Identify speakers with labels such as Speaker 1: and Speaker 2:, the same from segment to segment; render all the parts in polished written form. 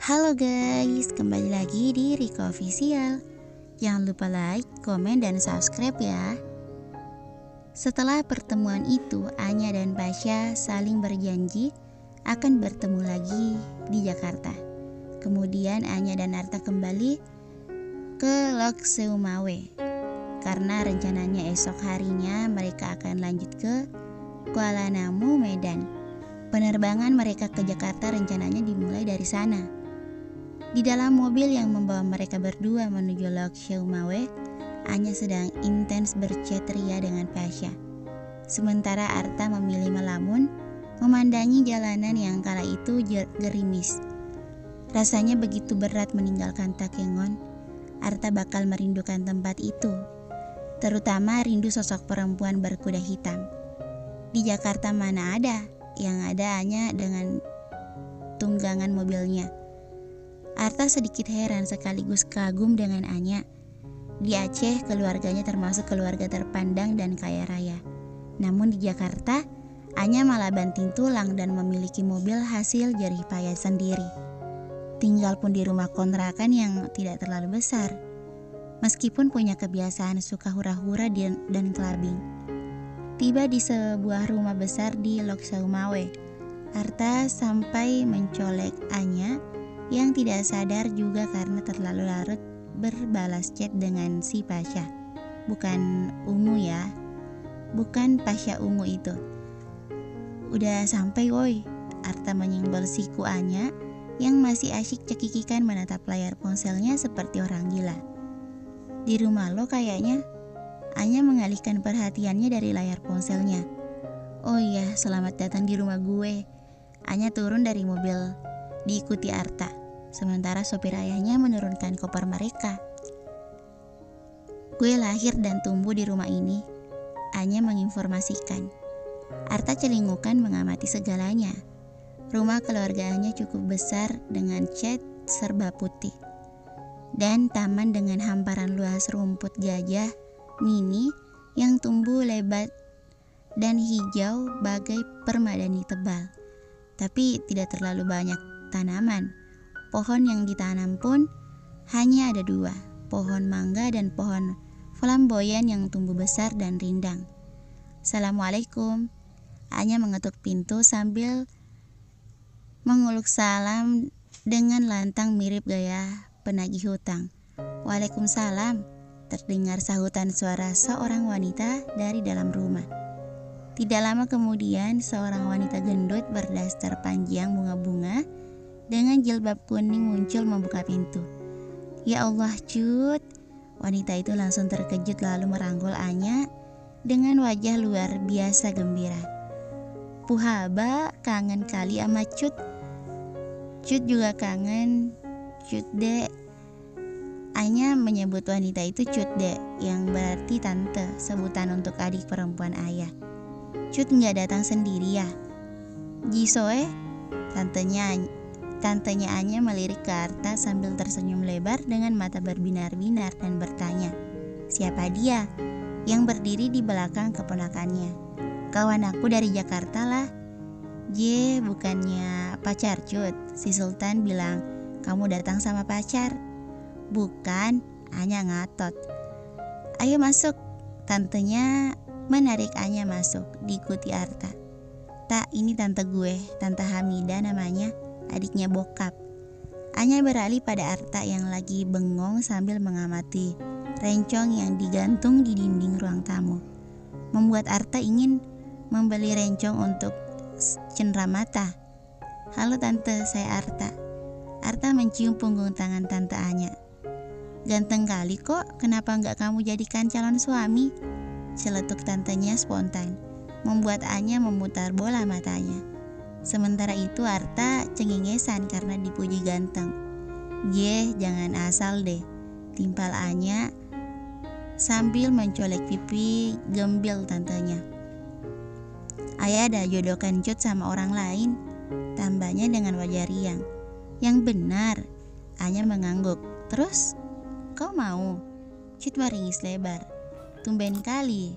Speaker 1: Halo guys, kembali lagi di Riko Official. Jangan lupa like, komen, dan subscribe ya. Setelah pertemuan itu, Anya dan Pasha saling berjanji akan bertemu lagi di Jakarta. Kemudian Anya dan Arta kembali ke Lok Seumawe karena rencananya esok harinya mereka akan lanjut ke Kuala Namu, Medan. Penerbangan mereka ke Jakarta rencananya dimulai dari sana. Di dalam mobil yang membawa mereka berdua menuju Lok Seumawe, Anya sedang intens berchat ria dengan Pasha. Sementara Arta memilih melamun, memandangi jalanan yang kala itu gerimis. Rasanya begitu berat meninggalkan Takengon. Arta bakal merindukan tempat itu, terutama rindu sosok perempuan berkuda hitam. Di Jakarta mana ada, yang ada hanya dengan tunggangan mobilnya. Arta sedikit heran sekaligus kagum dengan Anya. Di Aceh, keluarganya termasuk keluarga terpandang dan kaya raya. Namun di Jakarta, Anya malah banting tulang dan memiliki mobil hasil jerih payah sendiri. Tinggal pun di rumah kontrakan yang tidak terlalu besar. Meskipun punya kebiasaan suka hura-hura dan clubbing. Tiba di sebuah rumah besar di Lok Seumawe, Arta sampai mencolek Anya yang tidak sadar juga karena terlalu larut berbalas chat dengan si Pasha. Bukan ungu ya, bukan Pasha ungu itu. Udah sampai woi, Arta menyenggol siku Anya yang masih asyik cekikikan menatap layar ponselnya seperti orang gila. Di rumah lo kayaknya. Anya mengalihkan perhatiannya dari layar ponselnya. Oh iya, selamat datang di rumah gue. Anya turun dari mobil, diikuti Arta. Sementara sopir ayahnya menurunkan koper mereka. Gue lahir dan tumbuh di rumah ini, Anya menginformasikan. Arta celingukan mengamati segalanya. Rumah keluarganya cukup besar dengan cat serba putih. Dan taman dengan hamparan luas rumput gajah mini yang tumbuh lebat dan hijau bagai permadani tebal. Tapi tidak terlalu banyak tanaman. Pohon yang ditanam pun hanya ada 2, pohon mangga dan pohon flamboyan yang tumbuh besar dan rindang. Assalamualaikum. Anya mengetuk pintu sambil menguluk salam dengan lantang mirip gaya penagih hutang. Waalaikumsalam. Terdengar sahutan suara seorang wanita dari dalam rumah. Tidak lama kemudian, seorang wanita gendut berdaster panjang bunga-bunga dengan jilbab kuning muncul membuka pintu. Ya Allah, Cut. Wanita itu langsung terkejut lalu merangkul Anya dengan wajah luar biasa gembira. Puhaba, kangen kali sama Cut. Cut juga kangen. Cut dek. Anya menyebut wanita itu Cut dek, yang berarti tante, sebutan untuk adik perempuan ayah. Cut nggak datang sendiri ya? Jisoe, tantenya Anya melirik ke Arta sambil tersenyum lebar dengan mata berbinar-binar dan bertanya, siapa dia? Yang berdiri di belakang keponakannya. Kawan aku dari Jakarta lah. Je, bukannya pacar Cut? Si Sultan bilang, kamu datang sama pacar? Bukan, Anya ngatot. Ayo masuk. Tantenya menarik Anya masuk, diikuti Arta. Tak, ini tante gue, Tante Hamida namanya, adiknya bokap. Anya beralih pada Arta yang lagi bengong sambil mengamati rencong yang digantung di dinding ruang tamu. Membuat Arta ingin membeli rencong untuk cenderamata. Halo tante, saya Arta. Arta mencium punggung tangan tante Anya. Ganteng kali kok, kenapa nggak kamu jadikan calon suami? Celetuk tantenya spontan, membuat Anya memutar bola matanya. Sementara itu Arta cengengesan karena dipuji ganteng. Yeh, jangan asal deh, timpal Anya sambil mencolek pipi gembil tantenya. Ayah ada jodohkan Cut sama orang lain, tambahnya dengan wajah riang. Yang benar, Anya mengangguk. Terus? Kau mau? Cut meringis lebar. Tumben kali,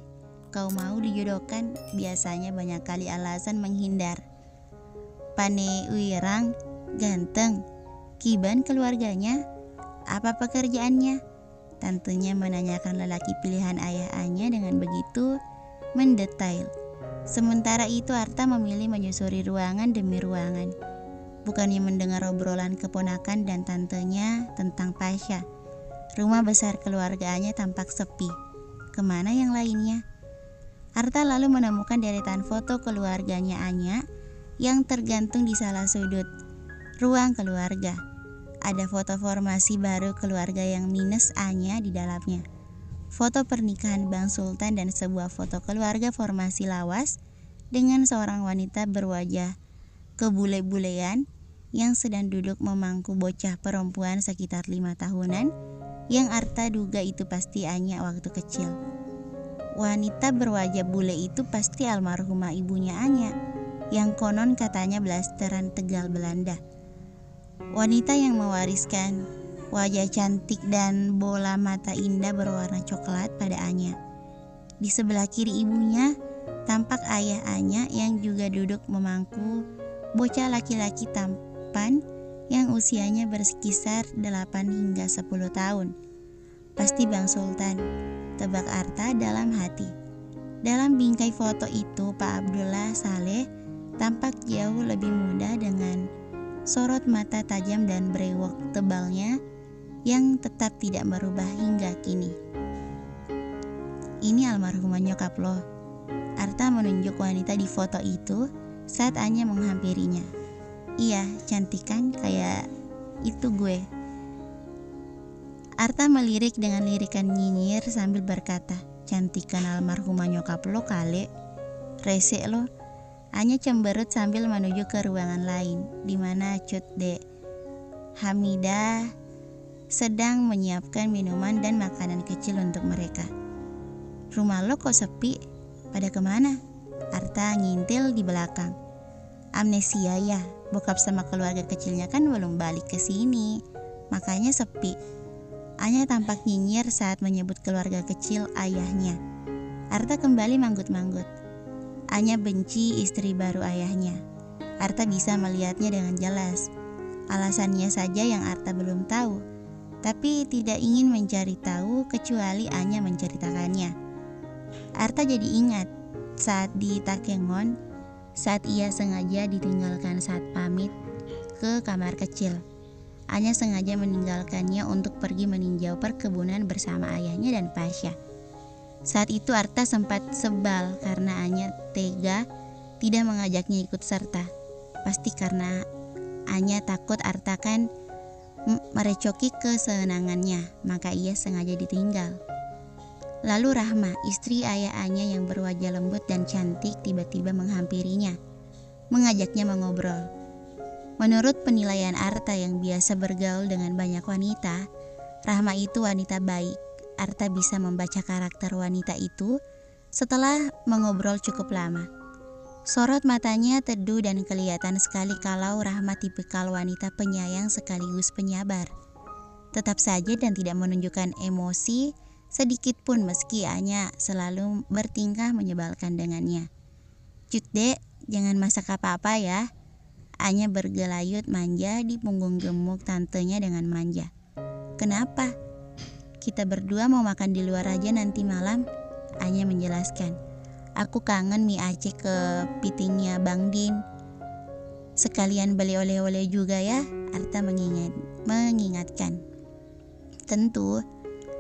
Speaker 1: kau mau dijodohkan, biasanya banyak kali alasan menghindar. Pane uirang, ganteng. Kiban keluarganya? Apa pekerjaannya? Tantenya menanyakan lelaki pilihan ayah Anya dengan begitu mendetail. Sementara itu Arta memilih menyusuri ruangan demi ruangan. Bukannya mendengar obrolan keponakan dan tantenya tentang Pasha. Rumah besar keluarganya tampak sepi. Kemana yang lainnya? Arta lalu menemukan deretan foto keluarganya Anya yang tergantung di salah sudut ruang keluarga. Ada foto formasi baru keluarga yang minus Anya di dalamnya. Foto pernikahan Bang Sultan dan sebuah foto keluarga formasi lawas dengan seorang wanita berwajah kebule-bulean yang sedang duduk memangku bocah perempuan sekitar 5 tahunan yang Arta duga itu pasti Anya waktu kecil. Wanita berwajah bule itu pasti almarhumah ibunya Anya, yang konon katanya blasteran Tegal Belanda. Wanita yang mewariskan wajah cantik dan bola mata indah berwarna coklat pada Anya. Di sebelah kiri ibunya tampak ayah Anya yang juga duduk memangku bocah laki-laki tampan yang usianya berkisar 8 hingga 10 tahun. Pasti Bang Sultan, tebak Arta dalam hati. Dalam bingkai foto itu Pak Abdullah Saleh tampak jauh lebih muda dengan sorot mata tajam dan brewok tebalnya yang tetap tidak berubah hingga kini. Ini almarhumah nyokap lo. Arta menunjuk wanita di foto itu saat Anya menghampirinya. Iya, cantik kan, kayak itu gue. Arta melirik dengan lirikan nyinyir sambil berkata, cantikan almarhumah nyokap lo kali. Rese lo. Anya cemberut sambil menuju ke ruangan lain, di mana Cut De Hamidah sedang menyiapkan minuman dan makanan kecil untuk mereka. Rumah lo kok sepi? Pada kemana? Arta ngintil di belakang. Amnesia ya, bokap sama keluarga kecilnya kan belum balik ke sini, makanya sepi. Anya tampak nyinyir saat menyebut keluarga kecil ayahnya. Arta kembali manggut-manggut. Anya benci istri baru ayahnya. Arta bisa melihatnya dengan jelas. Alasannya saja yang Arta belum tahu, tapi tidak ingin mencari tahu kecuali Anya menceritakannya. Arta jadi ingat saat di Takengon, saat ia sengaja ditinggalkan saat pamit ke kamar kecil. Anya sengaja meninggalkannya untuk pergi meninjau perkebunan bersama ayahnya dan Pasha. Saat itu Arta sempat sebal karena Anya tega tidak mengajaknya ikut serta. Pasti karena Anya takut Arta kan merecoki kesenangannya, maka ia sengaja ditinggal. Lalu Rahma, istri ayah Anya yang berwajah lembut dan cantik, tiba-tiba menghampirinya, mengajaknya mengobrol. Menurut penilaian Arta yang biasa bergaul dengan banyak wanita, Rahma itu wanita baik. Arta bisa membaca karakter wanita itu setelah mengobrol cukup lama. Sorot matanya teduh dan kelihatan sekali kalau Rahma tipikal wanita penyayang sekaligus penyabar. Tetap saja dan tidak menunjukkan emosi sedikit pun meski Anya selalu bertingkah menyebalkan dengannya. Cut Dek, jangan masak apa-apa ya. Anya bergelayut manja di punggung gemuk tantenya dengan manja. Kenapa? Kita berdua mau makan di luar aja nanti malam, Anya menjelaskan. Aku kangen mie Aceh ke pitingnya Bang Din. Sekalian beli oleh-oleh juga ya, Arta mengingatkan. Tentu.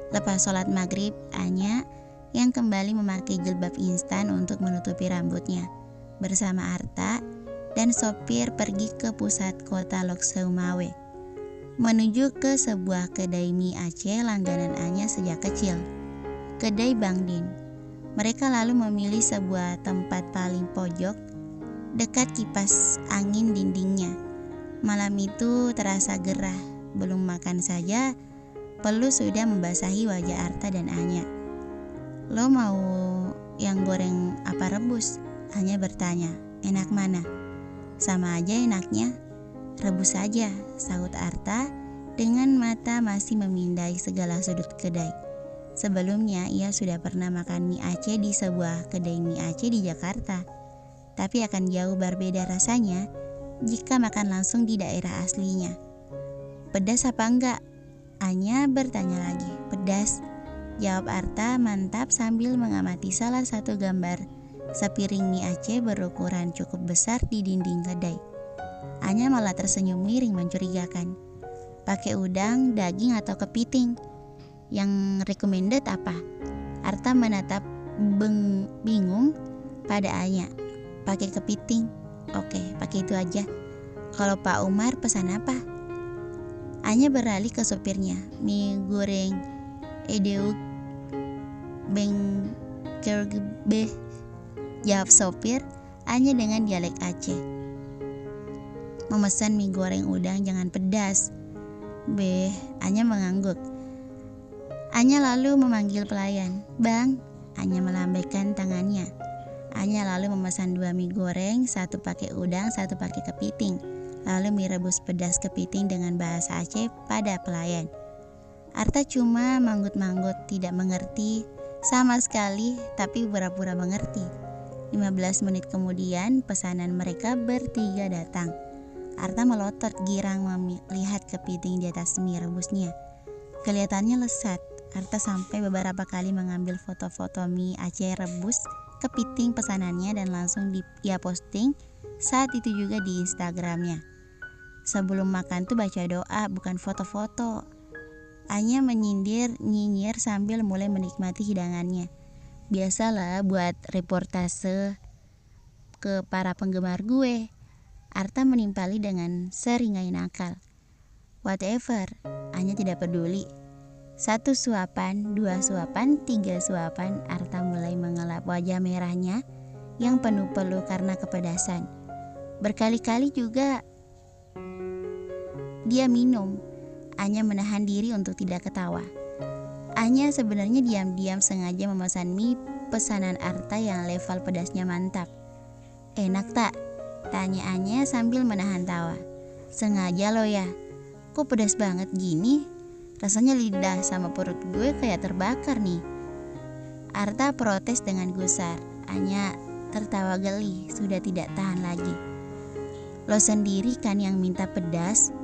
Speaker 1: Lepas sholat maghrib, Anya yang kembali memakai jilbab instan untuk menutupi rambutnya. Bersama Arta dan sopir pergi ke pusat kota Lok Sumawe, menuju ke sebuah kedai mie Aceh langganan Anya sejak kecil, kedai Bang Din. Mereka lalu memilih sebuah tempat paling pojok dekat kipas angin dindingnya. Malam itu terasa gerah, belum makan saja Pelu sudah membasahi wajah Arta dan Anya. Lo mau yang goreng apa rebus? Anya bertanya. Enak mana? Sama aja enaknya. Rebus saja, sahut Arta dengan mata masih memindai segala sudut kedai. Sebelumnya ia sudah pernah makan mie Aceh di sebuah kedai mie Aceh di Jakarta. Tapi akan jauh berbeda rasanya jika makan langsung di daerah aslinya. pedas apa enggak? Anya bertanya lagi. Pedas, jawab Arta mantap sambil mengamati salah satu gambar sepiring mie Aceh berukuran cukup besar di dinding kedai. Anya malah tersenyum miring mencurigakan. Pakai udang, daging atau kepiting? Yang recommended apa? Arta menatap bingung pada Anya. Pakai kepiting. Oke, pakai itu aja. Kalau Pak Umar pesan apa? Anya beralih ke sopirnya. Mie goreng edeuk beng kergebe, jawab sopir Anya dengan dialek Aceh. Memesan mie goreng udang jangan pedas. Beh, Anya mengangguk. Anya lalu memanggil pelayan. Bang, Anya melambaikan tangannya. Anya lalu memesan 2 mie goreng, 1 pakai udang, 1 pakai kepiting. Lalu mie rebus pedas kepiting dengan bahasa Aceh pada pelayan. Arta cuma manggut-manggut, tidak mengerti sama sekali, tapi pura-pura mengerti. 15 menit kemudian pesanan mereka bertiga datang. Arta melotot girang melihat kepiting di atas mie rebusnya. Kelihatannya lesat. Arta sampai beberapa kali mengambil foto-foto mie Aceh rebus kepiting pesanannya dan langsung dia posting saat itu juga di Instagramnya. Sebelum makan tuh baca doa, bukan foto-foto. Anya nyinyir sambil mulai menikmati hidangannya. Biasalah buat reportase ke para penggemar gue. Arta menimpali dengan seringai nakal. Whatever, Anya tidak peduli. 1 suapan, 2 suapan, 3 suapan, Arta mulai mengelap wajah merahnya yang penuh peluh karena kepedasan. Berkali-kali juga dia minum. Anya menahan diri untuk tidak ketawa. Anya sebenarnya diam-diam sengaja memesan mie pesanan Arta yang level pedasnya mantap. Enak tak? Tanya Anya sambil menahan tawa. Sengaja lo ya. Kok pedas banget gini? Rasanya lidah sama perut gue kayak terbakar nih. Arta protes dengan gusar. Anya tertawa geli, sudah tidak tahan lagi. Lo sendiri kan yang minta pedas.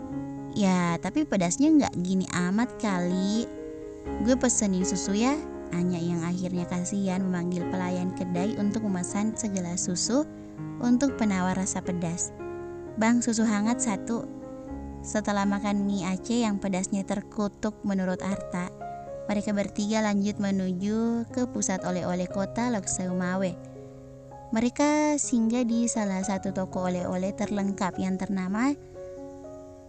Speaker 1: Ya, tapi pedasnya nggak gini amat kali. Gue pesenin susu ya. Anya yang akhirnya kasihan memanggil pelayan kedai untuk memesan segelas susu untuk penawar rasa pedas. Bang, susu hangat 1. Setelah makan mie Aceh yang pedasnya terkutuk menurut Arta, mereka bertiga lanjut menuju ke pusat oleh-oleh kota Lok Sumawe. Mereka singgah di salah satu toko oleh-oleh terlengkap yang ternama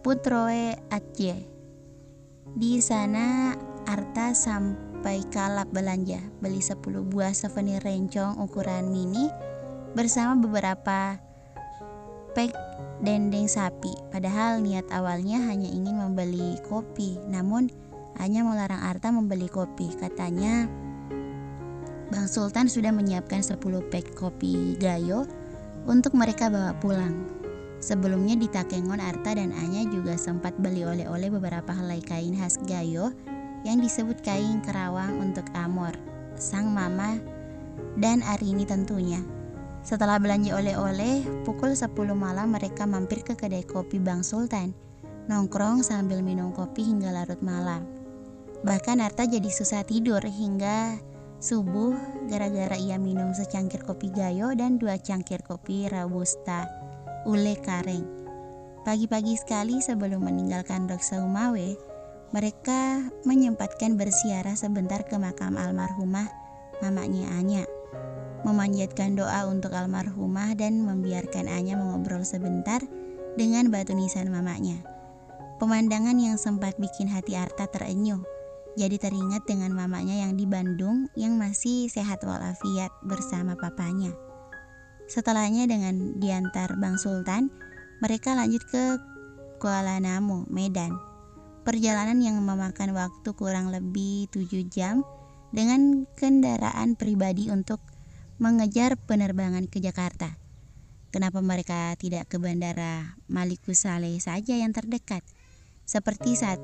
Speaker 1: Putroe Aceh. Di sana Arta sampai kalap belanja, beli 10 buah souvenir rencong ukuran mini bersama beberapa pack dendeng sapi. Padahal niat awalnya hanya ingin membeli kopi, namun Anya melarang Arta membeli kopi. Katanya Bang Sultan sudah menyiapkan 10 pack kopi gayo untuk mereka bawa pulang. Sebelumnya di Takengon, Arta dan Anya juga sempat beli oleh-oleh beberapa helai kain khas gayo yang disebut kain kerawang untuk Amor, sang mama, dan Arini tentunya. Setelah belanja oleh-oleh, pukul 10 malam mereka mampir ke kedai kopi Bang Sultan, nongkrong sambil minum kopi hingga larut malam. Bahkan Arta jadi susah tidur hingga subuh gara-gara ia minum secangkir kopi gayo dan 2 cangkir kopi robusta ule kareng. Pagi-pagi sekali sebelum meninggalkan Lok Sumawe, mereka menyempatkan bersiarah sebentar ke makam almarhumah mamanya Anya, memanjatkan doa untuk almarhumah dan membiarkan Anya mengobrol sebentar dengan batu nisan mamanya. Pemandangan yang sempat bikin hati Arta terenyuh, jadi teringat dengan mamanya yang di Bandung yang masih sehat walafiat bersama papanya. Setelahnya dengan diantar Bang Sultan, mereka lanjut ke Kuala Namu, Medan. Perjalanan yang memakan waktu kurang lebih 7 jam dengan kendaraan pribadi untuk mengejar penerbangan ke Jakarta. Kenapa mereka tidak ke Bandara Malikussaleh saja yang terdekat? Seperti saat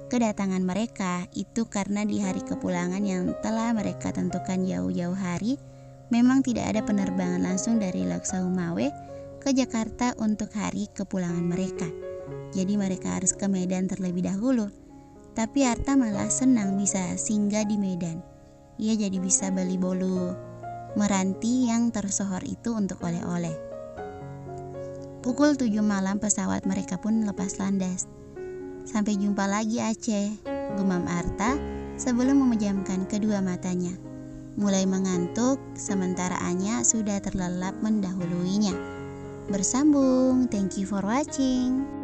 Speaker 1: kedatangan mereka itu karena di hari kepulangan yang telah mereka tentukan jauh-jauh hari, memang tidak ada penerbangan langsung dari Lok Sumawe ke Jakarta untuk hari kepulangan mereka. jadi mereka harus ke Medan terlebih dahulu. Tapi Arta malah senang bisa singgah di Medan. Ia jadi bisa beli bolu meranti yang tersohor itu untuk oleh-oleh. Pukul 7 malam pesawat mereka pun lepas landas. Sampai jumpa lagi Aceh, gumam Arta sebelum memejamkan kedua matanya. Mulai mengantuk, sementara Anya sudah terlelap mendahuluinya. Bersambung, thank you for watching.